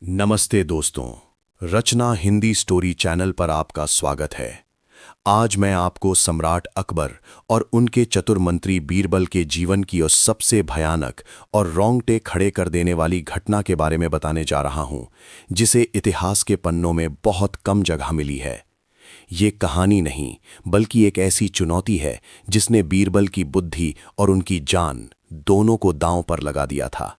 नमस्ते दोस्तों, रचना Hindi story channel पर आपका स्वागत है। आज मैं आपको सम्राट अकबर और उनके चतुर मंत्री बीरबल के जीवन की उस सबसे भयानक और रोंगटे खड़े कर देने वाली घटना के बारे में बताने जा रहा हूं, जिसे इतिहास के पन्नों में बहुत कम जगह मिली है। ये कहानी नहीं, बल्कि एक ऐसी चुनौती है जिसने बीरबल की बुद्धि और उनकी जान दोनों को दांव पर लगा दिया था।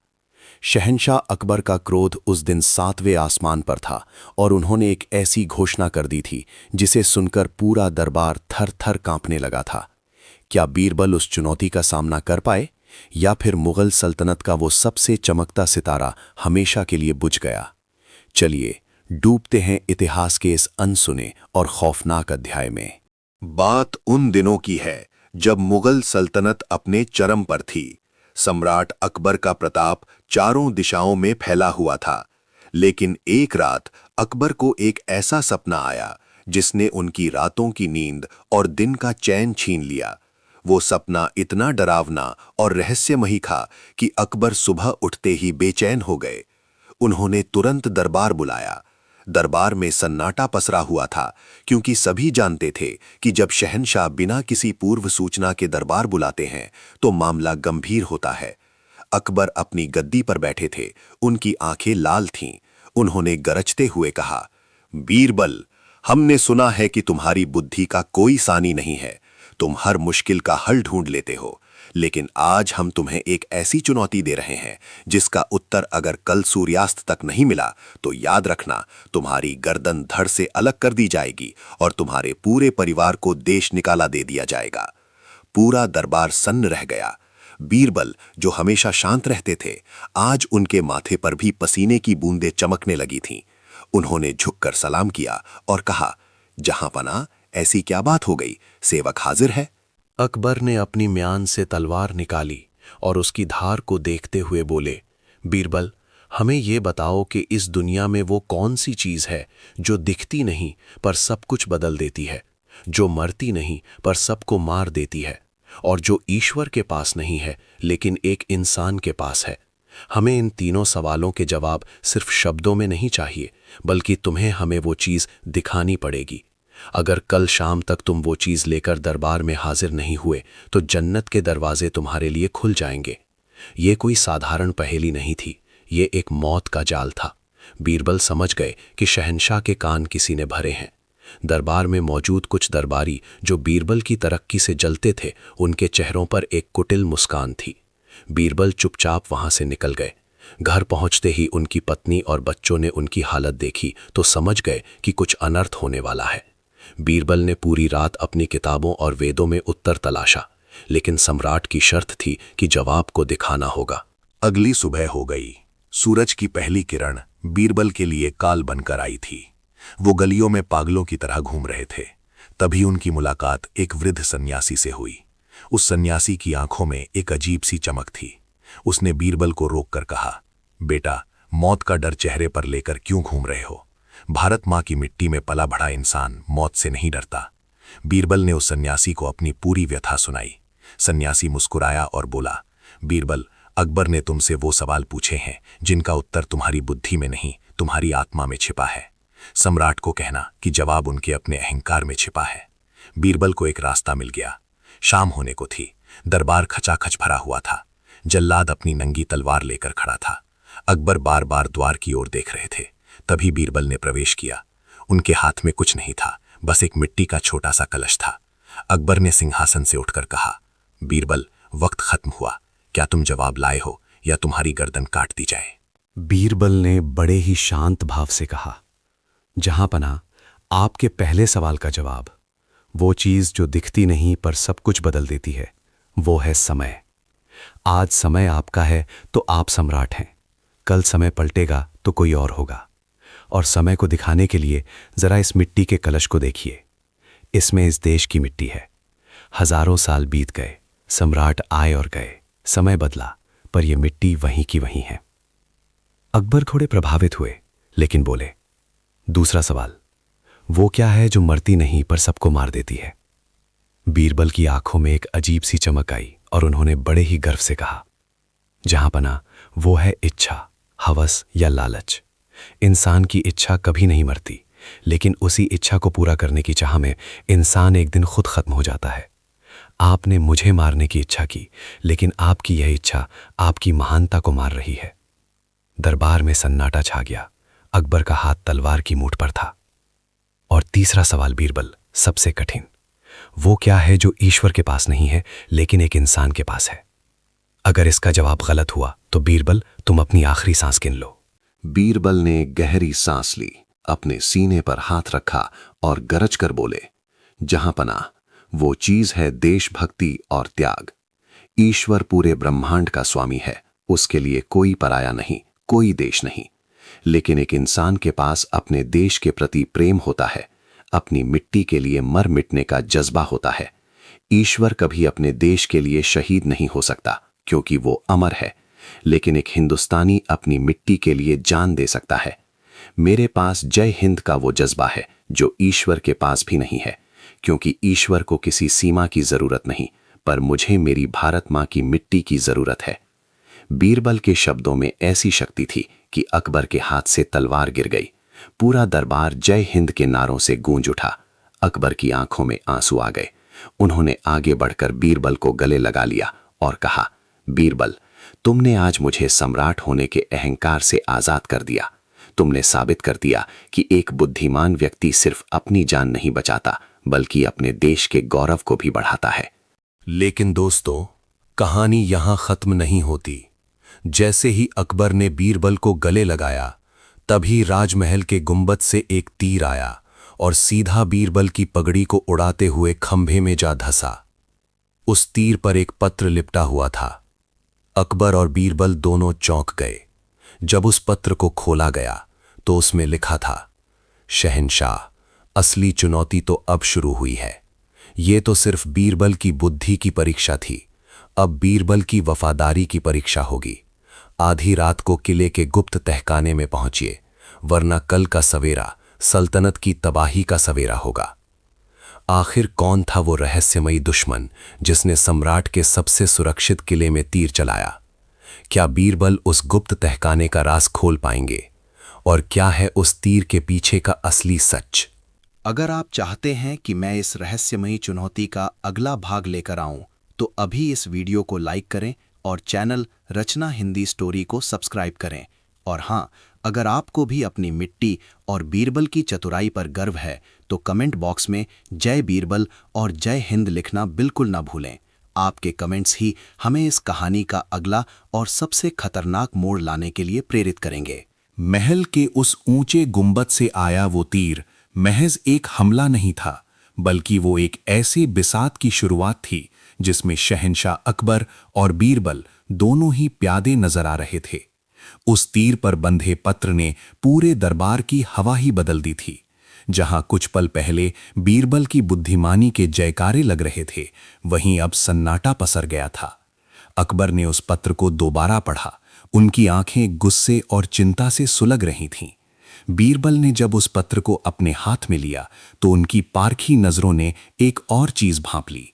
शहंशाह अकबर का क्रोध उस दिन 7वें आसमान पर था और उन्होंने एक ऐसी घोषणा कर दी थी जिसे सुनकर पूरा दरबार थर-थर कांपने लगा था। क्या बीरबल उस चुनौती का सामना कर पाए, या फिर मुगल सल्तनत का वो सबसे चमकता सितारा हमेशा के लिए बुझ गया? चलिए डूबते हैं इतिहास के इस अनसुने और खौफनाक अध्याय में। बात उन दिनों की है जब मुगल सल्तनत अपने चरम पर थी। सम्राट अकबर का प्रताप चारों दिशाओं में फैला हुआ था। लेकिन एक रात अकबर को एक ऐसा सपना आया जिसने उनकी रातों की नींद और दिन का चैन छीन लिया। वो सपना इतना डरावना और रहस्यमयी था कि अकबर सुबह उठते ही बेचैन हो गए। उन्होंने तुरंत दरबार बुलाया। दरबार में सन्नाटा पसरा हुआ था, क्योंकि सभी जानते थे कि जब शहंशाह बिना किसी पूर्व सूचना के दरबार बुलाते हैं तो मामला गंभीर होता है। अकबर अपनी गद्दी पर बैठे थे, उनकी आंखें लाल थीं। उन्होंने गरजते हुए कहा, बीरबल, हमने सुना है कि तुम्हारी बुद्धि का कोई सानी नहीं है। तुम हर मुश्किल का हल ढूंढ लेते हो, लेकिन आज हम तुम्हें एक ऐसी चुनौती दे रहे हैं जिसका उत्तर अगर कल सूर्यास्त तक नहीं मिला तो याद रखना, तुम्हारी गर्दन धड़ से अलग कर दी जाएगी और तुम्हारे पूरे परिवार को देश निकाला दे दिया जाएगा। पूरा दरबार सन्न रह गया। बीरबल, जो हमेशा शांत रहते थे, आज उनके माथे पर भी पसीने की बूंदें चमकने लगी थीं। उन्होंने झुककर सलाम किया और कहा, जहांपना, ऐसी क्या बात हो गई? सेवक हाजिर है। अकबर ने अपनी म्यान से तलवार निकाली और उसकी धार को देखते हुए बोले, बीरबल, हमें ये बताओ कि इस दुनिया में वो कौन सी चीज है जो दिखती नहीं पर सब कुछ बदल देती है, जो मरती नहीं पर सबको मार देती है, और जो ईश्वर के पास नहीं है लेकिन एक इंसान के पास है। हमें इन तीनों सवालों के जवाब सिर्फ शब्दों में नहीं चाहिए, बल्कि तुम्हें हमें वो चीज दिखानी पड़ेगी। अगर कल शाम तक तुम वो चीज लेकर दरबार में हाजिर नहीं हुए तो जन्नत के दरवाजे तुम्हारे लिए खुल जाएंगे। ये कोई साधारण पहेली नहीं थी, ये एक मौत का जाल था। बीरबल समझ गए कि शहंशाह के कान किसी ने भरे हैं। दरबार में मौजूद कुछ दरबारी जो बीरबल की तरक्की से जलते थे, उनके चेहरों पर एक कुटिल मुस्कान थी। बीरबल चुपचाप वहां से निकल गए। घर पहुंचते ही उनकी पत्नी और बच्चों ने उनकी हालत देखी तो समझ गए कि कुछ अनर्थ होने वाला है। बीरबल ने पूरी रात अपनी किताबों और वेदों में उत्तर तलाशा, लेकिन सम्राट की शर्त थी कि जवाब को दिखाना होगा। अगली सुबह हो गई। सूरज की पहली किरण बीरबल के लिए काल बनकर आई थी। वो गलियों में पागलों की तरह घूम रहे थे। तभी उनकी मुलाकात एक वृद्ध सन्यासी से हुई। उस सन्यासी की आंखों में एक अजीब सी चमक थी। उसने बीरबल को रोककर कहा, बेटा, मौत का डर चेहरे पर लेकर क्यों घूम रहे हो? भारत माँ की मिट्टी में पला बढ़ा इंसान मौत से नहीं डरता। बीरबल ने उस सन्यासी को अपनी पूरी व्यथा सुनाई। सन्यासी मुस्कुराया और बोला, बीरबल, अकबर ने तुमसे वो सवाल पूछे हैं जिनका उत्तर तुम्हारी बुद्धि में नहीं, तुम्हारी आत्मा में छिपा है। सम्राट को कहना कि जवाब उनके अपने अहंकार में छिपा है। बीरबल को एक रास्ता मिल गया। शाम होने को थी। दरबार खचाखच भरा हुआ था। जल्लाद अपनी नंगी तलवार लेकर खड़ा था। अकबर बार बार द्वार की ओर देख रहे थे। तभी बीरबल ने प्रवेश किया। उनके हाथ में कुछ नहीं था, बस एक मिट्टी का छोटा सा कलश था। अकबर ने सिंहासन से उठकर कहा, बीरबल, वक्त खत्म हुआ। क्या तुम जवाब लाए हो या तुम्हारी गर्दन काट दी जाए? बीरबल ने बड़े ही शांत भाव से कहा, जहांपना, आपके पहले सवाल का जवाब, वो चीज जो दिखती नहीं पर सब कुछ बदल देती है, वो है समय। आज समय आपका है तो आप सम्राट हैं। कल समय पलटेगा तो कोई और होगा। और समय को दिखाने के लिए जरा इस मिट्टी के कलश को देखिए। इसमें इस देश की मिट्टी है। हजारों साल बीत गए, सम्राट आए और गए, समय बदला, पर यह मिट्टी वहीं की वहीं है। अकबर थोड़े प्रभावित हुए, लेकिन बोले, दूसरा सवाल, वो क्या है जो मरती नहीं पर सबको मार देती है? बीरबल की आंखों में एक अजीब सी चमक आई और उन्होंने बड़े ही गर्व से कहा, जहांपना, वो है इच्छा, हवस या लालच। इंसान की इच्छा कभी नहीं मरती, लेकिन उसी इच्छा को पूरा करने की चाह में इंसान एक दिन खुद खत्म हो जाता है। आपने मुझे मारने की इच्छा की, लेकिन आपकी यह इच्छा आपकी महानता को मार रही है। दरबार में सन्नाटा छा गया। अकबर का हाथ तलवार की मूठ पर था। और तीसरा सवाल बीरबल, सबसे कठिन। वो क्या है जो ईश्वर के पास नहीं है लेकिन एक इंसान के पास है? अगर इसका जवाब गलत हुआ तो बीरबल तुम अपनी आखिरी सांस गिन लो। बीरबल ने गहरी सांस ली, अपने सीने पर हाथ रखा और गरज कर बोले, जहां पनाह, वो चीज है देशभक्ति और त्याग। ईश्वर पूरे ब्रह्मांड का स्वामी है, उसके लिए कोई पराया नहीं, कोई देश नहीं। लेकिन एक इंसान के पास अपने देश के प्रति प्रेम होता है, अपनी मिट्टी के लिए मर मिटने का जज्बा होता है। ईश्वर कभी अपने देश के लिए शहीद नहीं हो सकता क्योंकि वो अमर है, लेकिन एक हिंदुस्तानी अपनी मिट्टी के लिए जान दे सकता है। मेरे पास जय हिंद का वो जज्बा है जो ईश्वर के पास भी नहीं है, क्योंकि ईश्वर को किसी सीमा की जरूरत नहीं, पर मुझे मेरी भारत मां की मिट्टी की जरूरत है। बीरबल के शब्दों में ऐसी शक्ति थी कि अकबर के हाथ से तलवार गिर गई। पूरा दरबार जय हिंद के नारों से गूंज उठा। अकबर की आंखों में आंसू आ गए। उन्होंने आगे बढ़कर बीरबल को गले लगा लिया और कहा, बीरबल, तुमने आज मुझे सम्राट होने के अहंकार से आजाद कर दिया। तुमने साबित कर दिया कि एक बुद्धिमान व्यक्ति सिर्फ अपनी जान नहीं बचाता बल्कि अपने देश के गौरव को भी बढ़ाता है। लेकिन दोस्तों, कहानी यहां खत्म नहीं होती। जैसे ही अकबर ने बीरबल को गले लगाया, तभी राजमहल के गुंबद से एक तीर आया और सीधा बीरबल की पगड़ी को उड़ाते हुए खंभे में जा धंसा। उस तीर पर एक पत्र लिपटा हुआ था। अकबर और बीरबल दोनों चौंक गए। जब उस पत्र को खोला गया तो उसमें लिखा था, शहंशाह, असली चुनौती तो अब शुरू हुई है। ये तो सिर्फ बीरबल की बुद्धि की परीक्षा थी, अब बीरबल की वफादारी की परीक्षा होगी। आधी रात को किले के गुप्त तहखाने में पहुंचिए, वरना कल का सवेरा सल्तनत की तबाही का सवेरा होगा। आखिर कौन था वो रहस्यमयी दुश्मन जिसने सम्राट के सबसे सुरक्षित किले में तीर चलाया? क्या बीरबल उस गुप्त तहखाने का राज खोल पाएंगे? और क्या है उस तीर के पीछे का असली सच? अगर आप चाहते हैं कि मैं इस रहस्यमयी चुनौती का अगला भाग लेकर आऊं, तो अभी इस वीडियो को लाइक करें और चैनल रचना हिंदी स्टोरी को सब्सक्राइब करें। और हाँ, अगर आपको भी अपनी मिट्टी और बीरबल की चतुराई पर गर्व है तो कमेंट बॉक्स में जय बीरबल और जय हिंद लिखना बिल्कुल ना भूलें। आपके कमेंट्स ही हमें इस कहानी का अगला और सबसे खतरनाक मोड़ लाने के लिए प्रेरित करेंगे। महल के उस ऊंचे गुंबद से आया वो तीर महज एक हमला नहीं था, बल्कि वो एक ऐसे बिसात की शुरुआत थी जिसमें शहंशाह अकबर और बीरबल दोनों ही प्यादे नजर आ रहे थे। उस तीर पर बंधे पत्र ने पूरे दरबार की हवा ही बदल दी थी। जहां कुछ पल पहले बीरबल की बुद्धिमानी के जयकारे लग रहे थे, वहीं अब सन्नाटा पसर गया था। अकबर ने उस पत्र को दोबारा पढ़ा। उनकी आंखें गुस्से और चिंता से सुलग रही थीं। बीरबल ने जब उस पत्र को अपने हाथ में लिया तो उनकी पारखी नजरों ने एक और चीज भांप ली।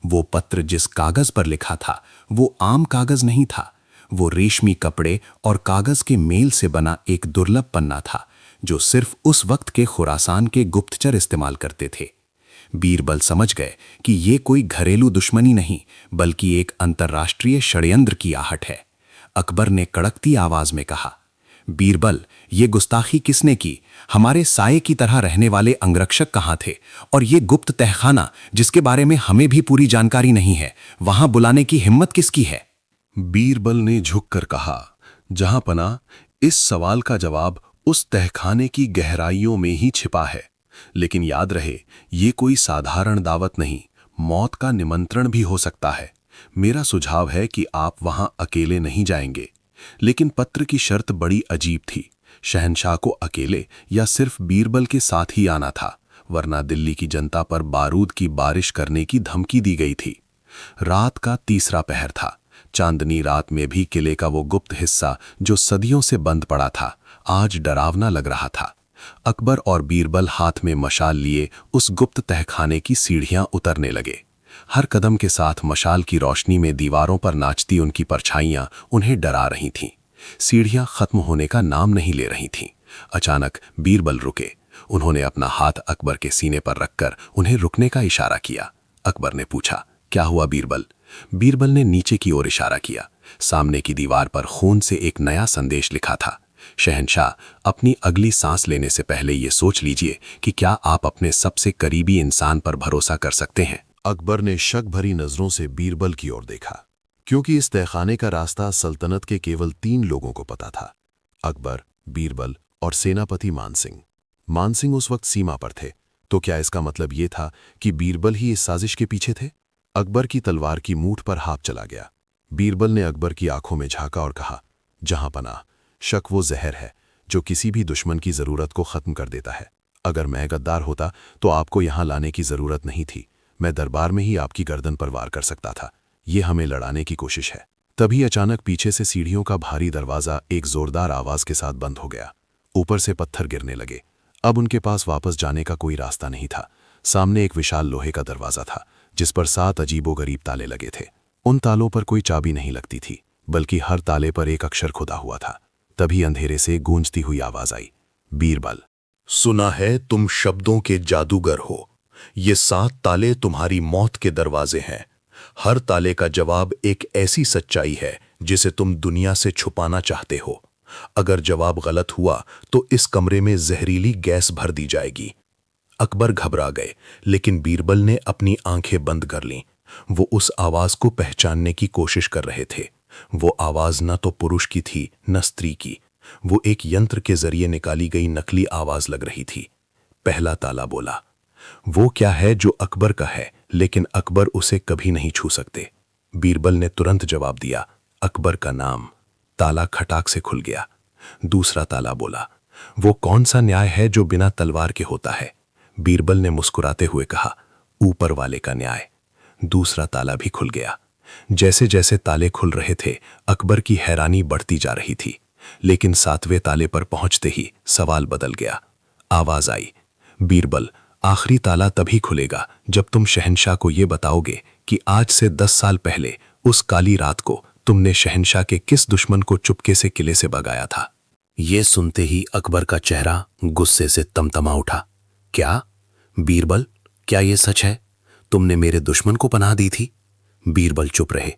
वो पत्र जिस कागज पर लिखा था वो आम कागज नहीं था, वो रेशमी कपड़े और कागज के मेल से बना एक दुर्लभ पन्ना था जो सिर्फ उस वक्त के खुरासान के गुप्तचर इस्तेमाल करते थे। बीरबल समझ गए कि ये कोई घरेलू दुश्मनी नहीं बल्कि एक अंतर्राष्ट्रीय षड्यंत्र की आहट है। अकबर ने कड़कती आवाज में कहा, बीरबल, ये गुस्ताखी किसने की? हमारे साये की तरह रहने वाले अंगरक्षक कहाँ थे? और ये गुप्त तहखाना जिसके बारे में हमें भी पूरी जानकारी नहीं है, वहां बुलाने की हिम्मत किसकी है? बीरबल ने झुककर कहा, जहां पना, इस सवाल का जवाब उस तहखाने की गहराइयों में ही छिपा है। लेकिन याद रहे, ये कोई साधारण दावत नहीं, मौत का निमंत्रण भी हो सकता है। मेरा सुझाव है कि आप वहां अकेले नहीं जाएंगे। लेकिन पत्र की शर्त बड़ी अजीब थी। शहंशाह को अकेले या सिर्फ बीरबल के साथ ही आना था, वरना दिल्ली की जनता पर बारूद की बारिश करने की धमकी दी गई थी। रात का तीसरा पहर था। चांदनी रात में भी किले का वो गुप्त हिस्सा जो सदियों से बंद पड़ा था, आज डरावना लग रहा था। अकबर और बीरबल हाथ में मशाल लिए उस गुप्त तहखाने की सीढ़ियां उतरने लगे। हर कदम के साथ मशाल की रोशनी में दीवारों पर नाचती उनकी परछाइयां उन्हें डरा रही थीं। सीढ़ियां खत्म होने का नाम नहीं ले रही थीं अचानक बीरबल रुके। उन्होंने अपना हाथ अकबर के सीने पर रखकर उन्हें रुकने का इशारा किया। अकबर ने पूछा, क्या हुआ बीरबल? बीरबल ने नीचे की ओर इशारा किया। सामने की दीवार पर खून से एक नया संदेश लिखा था। शहंशाह, अपनी अगली सांस लेने से पहले ये सोच लीजिए कि क्या आप अपने सबसे करीबी इंसान पर भरोसा कर सकते हैं। अकबर ने शक भरी नजरों से बीरबल की ओर देखा, क्योंकि इस तहखाने का रास्ता सल्तनत के केवल 3 लोगों को पता था, अकबर, बीरबल और सेनापति मानसिंह। मानसिंह उस वक्त सीमा पर थे, तो क्या इसका मतलब ये था कि बीरबल ही इस साजिश के पीछे थे? अकबर की तलवार की मूठ पर हाथ चला गया। बीरबल ने अकबर की आंखों में झांका और कहा, जहां पनाह, शक वो जहर है जो किसी भी दुश्मन की जरूरत को खत्म कर देता है। अगर मैं गद्दार होता तो आपको यहां लाने की जरूरत नहीं थी। मैं दरबार में ही आपकी गर्दन पर वार कर सकता था। ये हमें लड़ाने की कोशिश है। तभी अचानक पीछे से सीढ़ियों का भारी दरवाजा एक जोरदार आवाज के साथ बंद हो गया। ऊपर से पत्थर गिरने लगे। अब उनके पास वापस जाने का कोई रास्ता नहीं था। सामने एक विशाल लोहे का दरवाजा था, जिस पर 7 अजीबोगरीब ताले लगे थे। उन तालों पर कोई चाबी नहीं लगती थी, बल्कि हर ताले पर एक अक्षर खुदा हुआ था। तभी अंधेरे से गूंजती हुई आवाज आई, बीरबल, सुना है तुम शब्दों के जादूगर हो। ये 7 ताले तुम्हारी मौत के दरवाजे हैं। हर ताले का जवाब एक ऐसी सच्चाई है जिसे तुम दुनिया से छुपाना चाहते हो। अगर जवाब गलत हुआ तो इस कमरे में जहरीली गैस भर दी जाएगी। अकबर घबरा गए, लेकिन बीरबल ने अपनी आंखें बंद कर लीं। वो उस आवाज को पहचानने की कोशिश कर रहे थे। वो आवाज न तो पुरुष की थी न स्त्री की। वो एक यंत्र के जरिए निकाली गई नकली आवाज लग रही थी। पहला ताला बोला। वो क्या है जो अकबर का है, लेकिन अकबर उसे कभी नहीं छू सकते। बीरबल ने तुरंत जवाब दिया, अकबर का नाम। ताला खटाक से खुल गया। दूसरा ताला बोला, वो कौन सा न्याय है जो बिना तलवार के होता है? बीरबल ने मुस्कुराते हुए कहा, ऊपर वाले का न्याय। दूसरा ताला भी खुल गया। जैसे जैसे ताले खुल रहे थे, अकबर की हैरानी बढ़ती जा रही थी। लेकिन 7वें ताले पर पहुंचते ही सवाल बदल गया। आवाज आई, बीरबल, आखिरी ताला तभी खुलेगा जब तुम शहंशाह को यह बताओगे कि आज से 10 साल पहले उस काली रात को तुमने शहंशाह के किस दुश्मन को चुपके से किले से भगाया था। ये सुनते ही अकबर का चेहरा गुस्से से तमतमा उठा। क्या बीरबल, क्या ये सच है? तुमने मेरे दुश्मन को पनाह दी थी? बीरबल चुप रहे।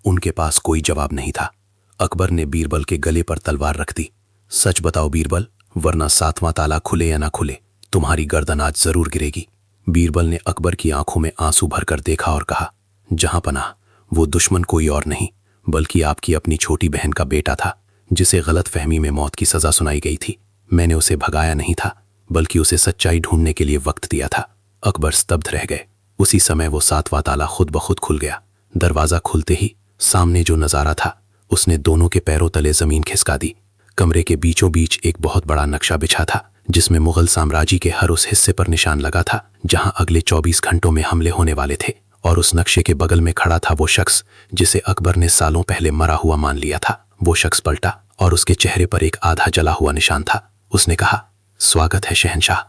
उनके पास कोई जवाब नहीं था। अकबर ने बीरबल के गले पर तलवार रख दी। सच बताओ बीरबल, वरना 7वां ताला खुले या ना खुले, तुम्हारी गर्दन आज जरूर गिरेगी। बीरबल ने अकबर की आंखों में आंसू भरकर देखा और कहा, जहां पनाह, वो दुश्मन कोई और नहीं बल्कि आपकी अपनी छोटी बहन का बेटा था, जिसे गलत फहमी में मौत की सजा सुनाई गई थी। मैंने उसे भगाया नहीं था, बल्कि उसे सच्चाई ढूंढने के लिए वक्त दिया था। अकबर स्तब्ध रह गए। उसी समय वो 7वां ताला खुद ब खुद खुल गया। दरवाजा खुलते ही सामने जो नजारा था, उसने दोनों के पैरों तले जमीन खिसका दी। कमरे के बीचों बीच एक बहुत बड़ा नक्शा बिछा था, जिसमें मुगल साम्राज्य के हर उस हिस्से पर निशान लगा था जहां अगले 24 घंटों में हमले होने वाले थे। और उस नक्शे के बगल में खड़ा था वो शख्स जिसे अकबर ने सालों पहले मरा हुआ मान लिया था। वो शख्स पलटा और उसके चेहरे पर एक आधा जला हुआ निशान था। उसने कहा, स्वागत है शहंशाह।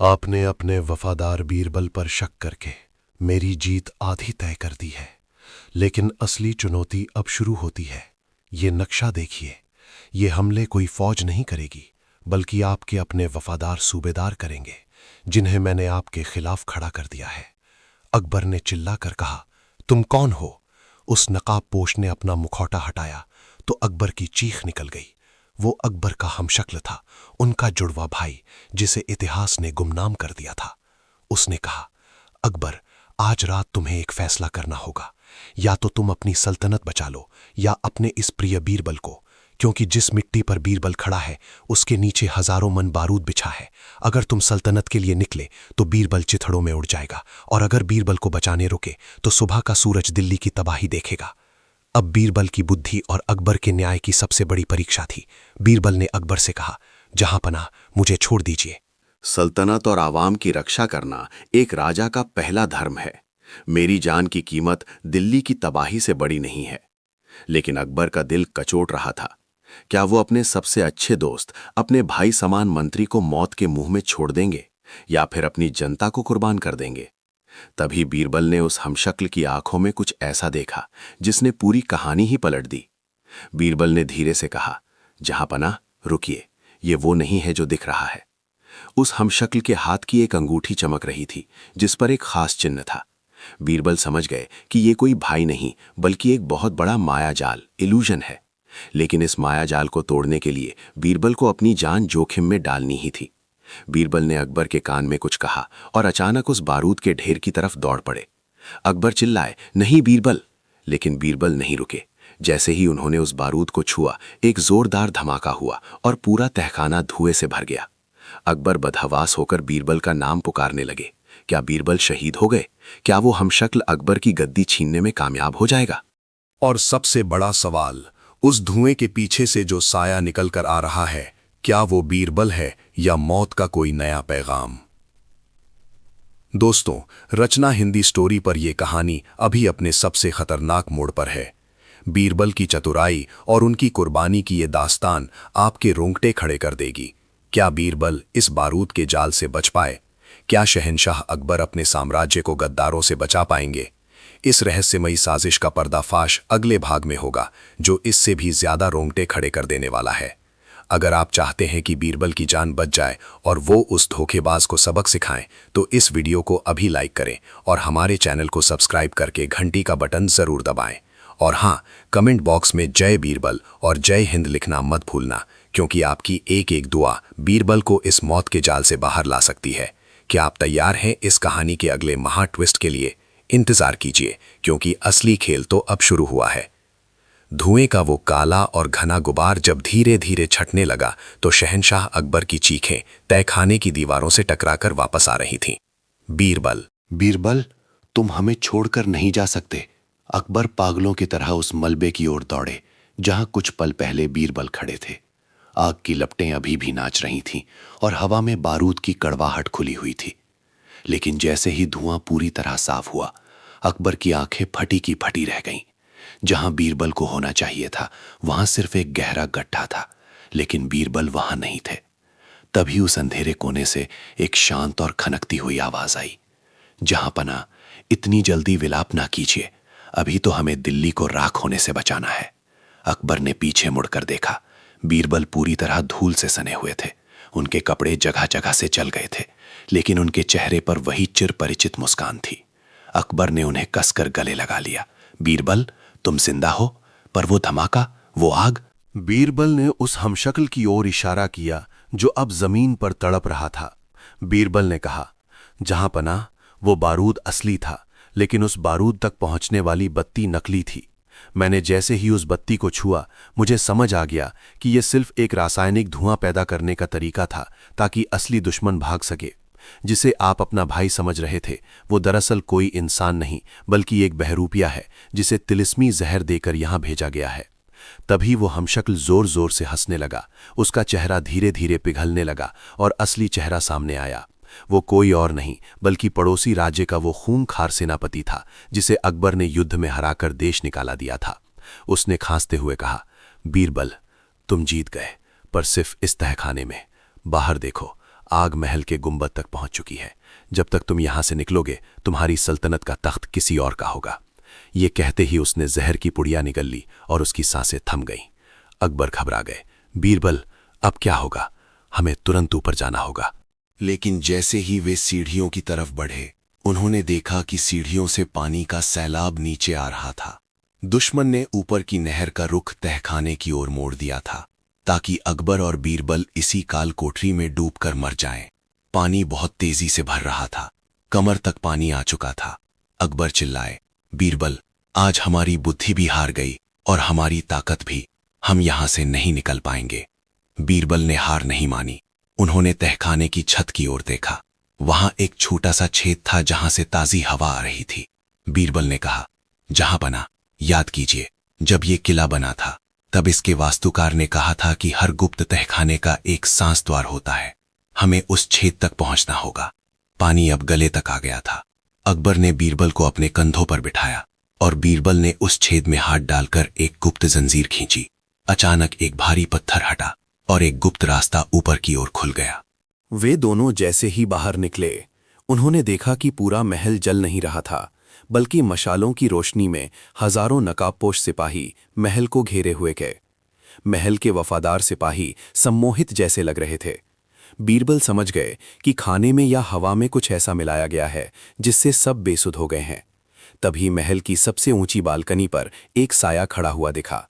आपने अपने वफादार बीरबल पर शक करके मेरी जीत आधी तय कर दी है, लेकिन असली चुनौती अब शुरू होती है। ये नक्शा देखिए। ये हमले कोई फौज नहीं करेगी, बल्कि आपके अपने वफादार सूबेदार करेंगे, जिन्हें मैंने आपके खिलाफ खड़ा कर दिया है। अकबर ने चिल्लाकर कहा, तुम कौन हो? उस नकाबपोश ने अपना मुखौटा हटाया तो अकबर की चीख निकल गई। वो अकबर का हमशक्ल था, उनका जुड़वा भाई, जिसे इतिहास ने गुमनाम कर दिया था। उसने कहा, अकबर, आज रात तुम्हें एक फैसला करना होगा। या तो तुम अपनी सल्तनत बचा लो या अपने इस प्रिय बीरबल को, क्योंकि जिस मिट्टी पर बीरबल खड़ा है उसके नीचे हजारों मन बारूद बिछा है। अगर तुम सल्तनत के लिए निकले तो बीरबल चिथड़ों में उड़ जाएगा, और अगर बीरबल को बचाने रुके तो सुबह का सूरज दिल्ली की तबाही देखेगा। अब बीरबल की बुद्धि और अकबर के न्याय की सबसे बड़ी परीक्षा थी। बीरबल ने अकबर से कहा, जहां पनाह, मुझे छोड़ दीजिए। सल्तनत और आवाम की रक्षा करना एक राजा का पहला धर्म है। मेरी जान की कीमत दिल्ली की तबाही से बड़ी नहीं है। लेकिन अकबर का दिल कचोट रहा था। क्या वो अपने सबसे अच्छे दोस्त, अपने भाई समान मंत्री को मौत के मुंह में छोड़ देंगे, या फिर अपनी जनता को कुर्बान कर देंगे? तभी बीरबल ने उस हमशक्ल की आंखों में कुछ ऐसा देखा जिसने पूरी कहानी ही पलट दी। बीरबल ने धीरे से कहा, जहां पनाह, रुकिए। ये वो नहीं है जो दिख रहा है। उस हमशक्ल के हाथ की एक अंगूठी चमक रही थी जिस पर एक खास चिन्ह था। बीरबल समझ गए कि ये कोई भाई नहीं बल्कि एक बहुत बड़ा मायाजाल, इल्यूजन है। लेकिन इस मायाजाल को तोड़ने के लिए बीरबल को अपनी जान जोखिम में डालनी ही थी। बीरबल ने अकबर के कान में कुछ कहा और अचानक उस बारूद के ढेर की तरफ दौड़ पड़े। अकबर चिल्लाए, नहीं बीरबल! लेकिन बीरबल नहीं रुके। जैसे ही उन्होंने उस बारूद को छुआ, एक जोरदार धमाका हुआ और पूरा तहखाना धुएं से भर गया। अकबर बदहवास होकर बीरबल का नाम पुकारने लगे। क्या बीरबल शहीद हो गए? क्या वो हमशक्ल अकबर की गद्दी छीनने में कामयाब हो जाएगा? और सबसे बड़ा सवाल, उस धुएं के पीछे से जो साया निकल कर आ रहा है, क्या वो बीरबल है या मौत का कोई नया पैगाम? दोस्तों, रचना हिंदी स्टोरी पर यह कहानी अभी अपने सबसे खतरनाक मोड़ पर है। बीरबल की चतुराई और उनकी कुर्बानी की ये दास्तान आपके रोंगटे खड़े कर देगी। क्या बीरबल इस बारूद के जाल से बच पाए? क्या शहंशाह अकबर अपने साम्राज्य को गद्दारों से बचा पाएंगे? इस रहस्यमयी साजिश का पर्दाफाश अगले भाग में होगा, जो इससे भी ज्यादा रोंगटे खड़े कर देने वाला है। अगर आप चाहते हैं कि बीरबल की जान बच जाए और वो उस धोखेबाज को सबक सिखाएं, तो इस वीडियो को अभी लाइक करें और हमारे चैनल को सब्सक्राइब करके घंटी का बटन जरूर दबाएं। और हाँ, कमेंट बॉक्स में जय बीरबल और जय हिंद लिखना मत भूलना, क्योंकि आपकी एक एक दुआ बीरबल को इस मौत के जाल से बाहर ला सकती है। क्या आप तैयार हैं इस कहानी के अगले महा ट्विस्ट के लिए? इंतजार कीजिए, क्योंकि असली खेल तो अब शुरू हुआ है। धुएं का वो काला और घना गुबार जब धीरे धीरे छटने लगा, तो शहंशाह अकबर की चीखें तहखाने की दीवारों से टकराकर वापस आ रही थीं। बीरबल! बीरबल, तुम हमें छोड़कर नहीं जा सकते। अकबर पागलों की तरह उस मलबे की ओर दौड़े जहां कुछ पल पहले बीरबल खड़े थे। आग की लपटें अभी भी नाच रही थीं और हवा में बारूद की कड़वाहट खुली हुई थी। लेकिन जैसे ही धुआं पूरी तरह साफ हुआ, अकबर की आंखें फटी की फटी रह गईं। जहां बीरबल को होना चाहिए था, वहां सिर्फ एक गहरा गड्ढा था, लेकिन बीरबल वहां नहीं थे। तभी उस अंधेरे कोने से एक शांत और खनकती हुई आवाज आई, जहां पना, इतनी जल्दी विलाप ना कीजिए, अभी तो हमें दिल्ली को राख होने से बचाना है। अकबर ने पीछे मुड़कर देखा। बीरबल पूरी तरह धूल से सने हुए थे। उनके कपड़े जगह जगह से जल गए थे, लेकिन उनके चेहरे पर वही चिर परिचित मुस्कान थी। अकबर ने उन्हें कसकर गले लगा लिया। बीरबल, तुम जिंदा हो? पर वो धमाका, वो आग? बीरबल ने उस हमशक्ल की ओर इशारा किया जो अब जमीन पर तड़प रहा था। बीरबल ने कहा, जहां पना, वो बारूद असली था, लेकिन उस बारूद तक पहुंचने वाली बत्ती नकली थी। मैंने जैसे ही उस बत्ती को छुआ, मुझे समझ आ गया कि यह सिर्फ एक रासायनिक धुआं पैदा करने का तरीका था ताकि असली दुश्मन भाग सके। जिसे आप अपना भाई समझ रहे थे, वो दरअसल कोई इंसान नहीं बल्कि एक बहरूपिया है जिसे तिलिस्मी जहर देकर यहां भेजा गया है। तभी वो हमशक्ल जोर जोर से हंसने लगा। उसका चेहरा धीरे धीरे पिघलने लगा और असली चेहरा सामने आया। वो कोई और नहीं बल्कि पड़ोसी राज्य का वो खूंखार सेनापति था जिसे अकबर ने युद्ध में हराकर देश निकाला दिया था। उसने खांसते हुए कहा, बीरबल, तुम जीत गए, पर सिर्फ इस तहखाने में। बाहर देखो, आग महल के गुंबद तक पहुंच चुकी है। जब तक तुम यहां से निकलोगे, तुम्हारी सल्तनत का तख्त किसी और का होगा। ये कहते ही उसने जहर की पुड़िया निगल ली और उसकी सांसें थम गईं। अकबर घबरा गए। बीरबल, अब क्या होगा? हमें तुरंत ऊपर जाना होगा। लेकिन जैसे ही वे सीढ़ियों की तरफ बढ़े, उन्होंने देखा कि सीढ़ियों से पानी का सैलाब नीचे आ रहा था। दुश्मन ने ऊपर की नहर का रुख तहखाने की ओर मोड़ दिया था ताकि अकबर और बीरबल इसी काल कोठरी में डूबकर मर जाएं। पानी बहुत तेजी से भर रहा था, कमर तक पानी आ चुका था। अकबर चिल्लाए, बीरबल, आज हमारी बुद्धि भी हार गई और हमारी ताकत भी। हम यहां से नहीं निकल पाएंगे। बीरबल ने हार नहीं मानी। उन्होंने तहखाने की छत की ओर देखा। वहां एक छोटा सा छेद था जहां से ताजी हवा आ रही थी। बीरबल ने कहा, जहां बना, याद कीजिए, जब ये किला बना था तब इसके वास्तुकार ने कहा था कि हर गुप्त तहखाने का एक सांस द्वार होता है। हमें उस छेद तक पहुंचना होगा। पानी अब गले तक आ गया था। अकबर ने बीरबल को अपने कंधों पर बिठाया और बीरबल ने उस छेद में हाथ डालकर एक गुप्त जंजीर खींची। अचानक एक भारी पत्थर हटा और एक गुप्त रास्ता ऊपर की ओर खुल गया। वे दोनों जैसे ही बाहर निकले, उन्होंने देखा कि पूरा महल जल नहीं रहा था, बल्कि मशालों की रोशनी में हजारों नकाबपोश सिपाही महल को घेरे हुए गए। महल के वफादार सिपाही सम्मोहित जैसे लग रहे थे। बीरबल समझ गए कि खाने में या हवा में कुछ ऐसा मिलाया गया है जिससे सब बेसुध हो गए हैं। तभी महल की सबसे ऊंची बालकनी पर एक साया खड़ा हुआ दिखा।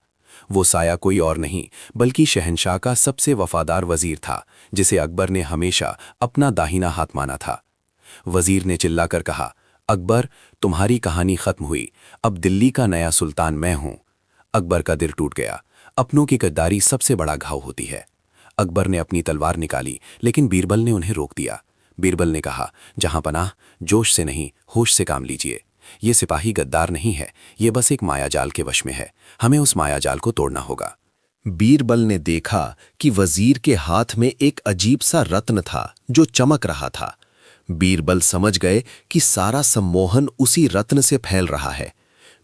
वो साया कोई और नहीं बल्कि शहंशाह का सबसे वफादार वजीर था, जिसे अकबर ने हमेशा अपना दाहिना हाथ माना था। वजीर ने चिल्लाकर कहा, अकबर, तुम्हारी कहानी खत्म हुई, अब दिल्ली का नया सुल्तान मैं हूं। अकबर का दिल टूट गया। अपनों की गद्दारी सबसे बड़ा घाव होती है। अकबर ने अपनी तलवार निकाली, लेकिन बीरबल ने उन्हें रोक दिया। बीरबल ने कहा, जहां पनाह, जोश से नहीं होश से काम लीजिए। ये सिपाही गद्दार नहीं है, ये बस एक मायाजाल के वश में है। हमें उस मायाजाल को तोड़ना होगा। बीरबल ने देखा कि वजीर के हाथ में एक अजीब सा रत्न था जो चमक रहा था। बीरबल समझ गए कि सारा सम्मोहन उसी रत्न से फैल रहा है।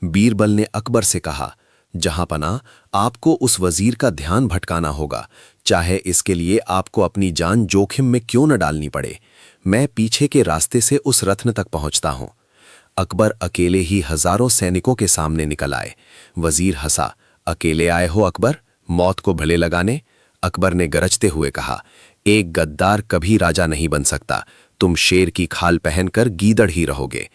बीरबल ने अकबर से कहा, जहांपनाह, आपको उस वजीर का ध्यान भटकाना होगा, चाहे इसके लिए आपको अपनी जान जोखिम में क्यों न डालनी पड़े। मैं पीछे के रास्ते से उस रत्न तक पहुंचता हूं। अकबर अकेले ही हजारों सैनिकों के सामने निकल आए। वजीर हंसा, अकेले आए हो अकबर, मौत को भले लगाने? अकबर ने गरजते हुए कहा, एक गद्दार कभी राजा नहीं बन सकता। तुम शेर की खाल पहनकर गीदड़ ही रहोगे।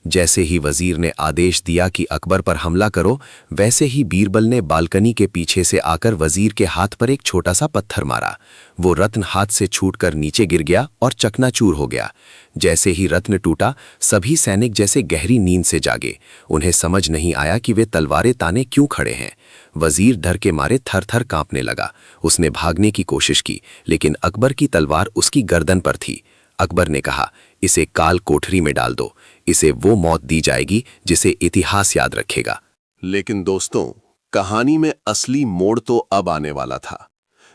जैसे ही वजीर ने आदेश दिया कि अकबर पर हमला करो, वैसे ही बीरबल ने बालकनी के पीछे से आकर वजीर के हाथ पर एक छोटा सा पत्थर मारा। वो रत्न हाथ से छूटकर नीचे गिर गया और चकनाचूर हो गया। जैसे ही रत्न टूटा, सभी सैनिक जैसे गहरी नींद से जागे। उन्हें समझ नहीं आया कि वे तलवारें ताने क्यों खड़े हैं। वजीर डर के मारे थर थर कांपने लगा। उसने भागने की कोशिश की, लेकिन अकबर की तलवार उसकी गर्दन पर थी। अकबर ने कहा, इसे काल कोठरी में डाल दो। इसे वो मौत दी जाएगी जिसे इतिहास याद रखेगा। लेकिन दोस्तों, कहानी में असली मोड़ तो अब आने वाला था।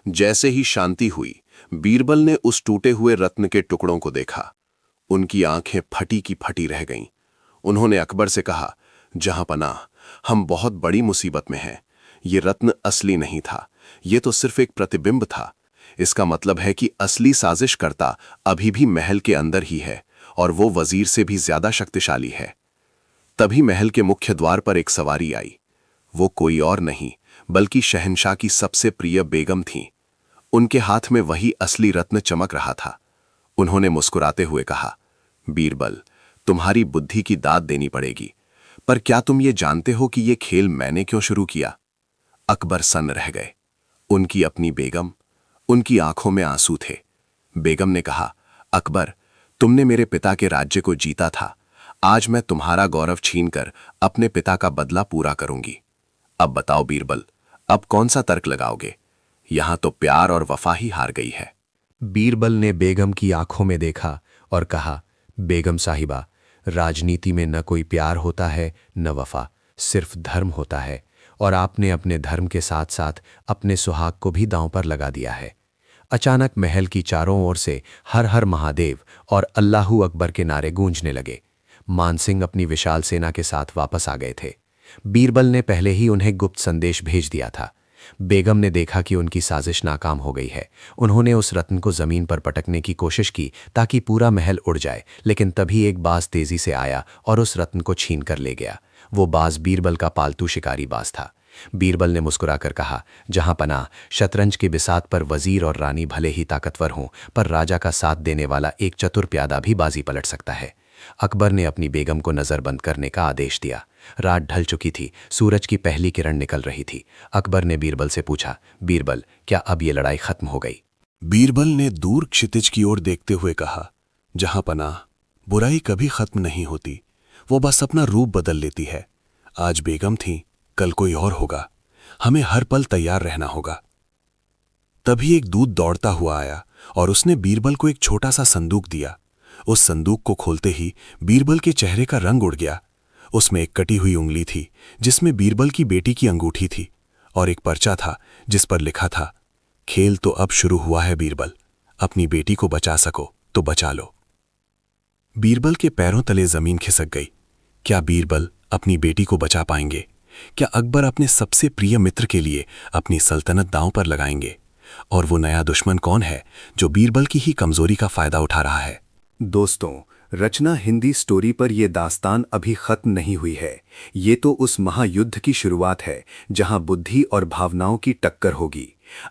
जैसे ही शांति हुई, बीरबल ने उस टूटे हुए रत्न के टुकड़ों को देखा। उनकी आंखें फटी की फटी रह गईं। उन्होंने अकबर से कहा, जहांपनाह, हम बहुत बड़ी मुसीबत में हैं। ये रत्न असली नहीं था, ये तो सिर्फ एक प्रतिबिंब था। इसका मतलब है कि असली साजिशकर्ता अभी भी महल के अंदर ही है, और वो वजीर से भी ज्यादा शक्तिशाली है। तभी महल के मुख्य द्वार पर एक सवारी आई। वो कोई और नहीं बल्कि शहंशाह की सबसे प्रिय बेगम थीं। उनके हाथ में वही असली रत्न चमक रहा था। उन्होंने मुस्कुराते हुए कहा, बीरबल, तुम्हारी बुद्धि की दाद देनी पड़ेगी, पर क्या तुम ये जानते हो कि ये खेल मैंने क्यों शुरू किया? अकबर सन्न रह गए। उनकी अपनी बेगम, उनकी आंखों में आंसू थे। बेगम ने कहा, अकबर, तुमने मेरे पिता के राज्य को जीता था। आज मैं तुम्हारा गौरव छीनकर अपने पिता का बदला पूरा करूंगी। अब बताओ बीरबल, अब कौन सा तर्क लगाओगे? यहां तो प्यार और वफा ही हार गई है। बीरबल ने बेगम की आंखों में देखा और कहा, बेगम साहिबा, राजनीति में न कोई प्यार होता है न वफा, सिर्फ धर्म होता है, और आपने अपने धर्म के साथ साथ अपने सुहाग को भी दांव पर लगा दिया है। अचानक महल की चारों ओर से हर हर महादेव और अल्लाहू अकबर के नारे गूंजने लगे। मानसिंह अपनी विशाल सेना के साथ वापस आ गए थे। बीरबल ने पहले ही उन्हें गुप्त संदेश भेज दिया था। बेगम ने देखा कि उनकी साजिश नाकाम हो गई है। उन्होंने उस रत्न को जमीन पर पटकने की कोशिश की ताकि पूरा महल उड़ जाए, लेकिन तभी एक बाज तेजी से आया और उस रत्न को छीन कर ले गया। वो बाज बीरबल का पालतू शिकारी बाज था। बीरबल ने मुस्कुराकर कहा, जहांपनाह, शतरंज के बिसात पर वजीर और रानी भले ही ताकतवर हों, पर राजा का साथ देने वाला एक चतुर प्यादा भी बाजी पलट सकता है। अकबर ने अपनी बेगम को नजरबंद करने का आदेश दिया। रात ढल चुकी थी, सूरज की पहली किरण निकल रही थी। अकबर ने बीरबल से पूछा, बीरबल, क्या अब ये लड़ाई खत्म हो गई? बीरबल ने दूर क्षितिज की ओर देखते हुए कहा, जहांपनाह, बुराई कभी खत्म नहीं होती, वो बस अपना रूप बदल लेती है। आज बेगम थी, कल कोई और होगा। हमें हर पल तैयार रहना होगा। तभी एक दूत दौड़ता हुआ आया और उसने बीरबल को एक छोटा सा संदूक दिया। उस संदूक को खोलते ही बीरबल के चेहरे का रंग उड़ गया। उसमें एक कटी हुई उंगली थी जिसमें बीरबल की बेटी की अंगूठी थी, और एक पर्चा था जिस पर लिखा था, खेल तो अब शुरू हुआ है बीरबल, अपनी बेटी को बचा सको तो बचा लो। बीरबल के पैरों तले जमीन खिसक गई। क्या बीरबल अपनी बेटी को बचा पाएंगे? क्या अकबर अपने सबसे प्रिय मित्र के लिए अपनी सल्तनत दांव पर लगाएंगे? और वो नया दुश्मन कौन है जो बीरबल की ही कमजोरी का फायदा उठा रहा है? दोस्तों, रचना हिंदी स्टोरी पर यह दास्तान अभी खत्म नहीं हुई है। ये तो उस महायुद्ध की शुरुआत है जहां बुद्धि और भावनाओं की टक्कर होगी।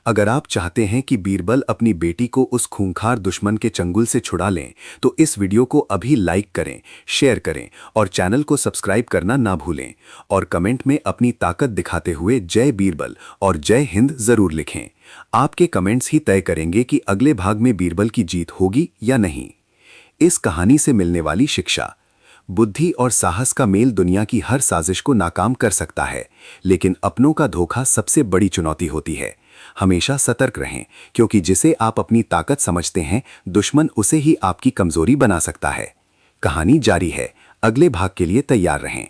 अगर आप चाहते हैं कि बीरबल अपनी बेटी को उस खूंखार दुश्मन के चंगुल से छुड़ा लें तो इस वीडियो को अभी लाइक करें, शेयर करें और चैनल को सब्सक्राइब करना ना भूलें। और कमेंट में अपनी ताकत दिखाते हुए जय बीरबल और जय हिंद जरूर लिखें। आपके कमेंट्स ही तय करेंगे कि अगले भाग में बीरबल की जीत होगी या नहीं। इस कहानी से मिलने वाली शिक्षा: बुद्धि और साहस का मेल दुनिया की हर साजिश को नाकाम कर सकता है, लेकिन अपनों का धोखा सबसे बड़ी चुनौती होती है। हमेशा सतर्क रहें, क्योंकि जिसे आप अपनी ताकत समझते हैं, दुश्मन उसे ही आपकी कमजोरी बना सकता है। कहानी जारी है, अगले भाग के लिए तैयार रहें।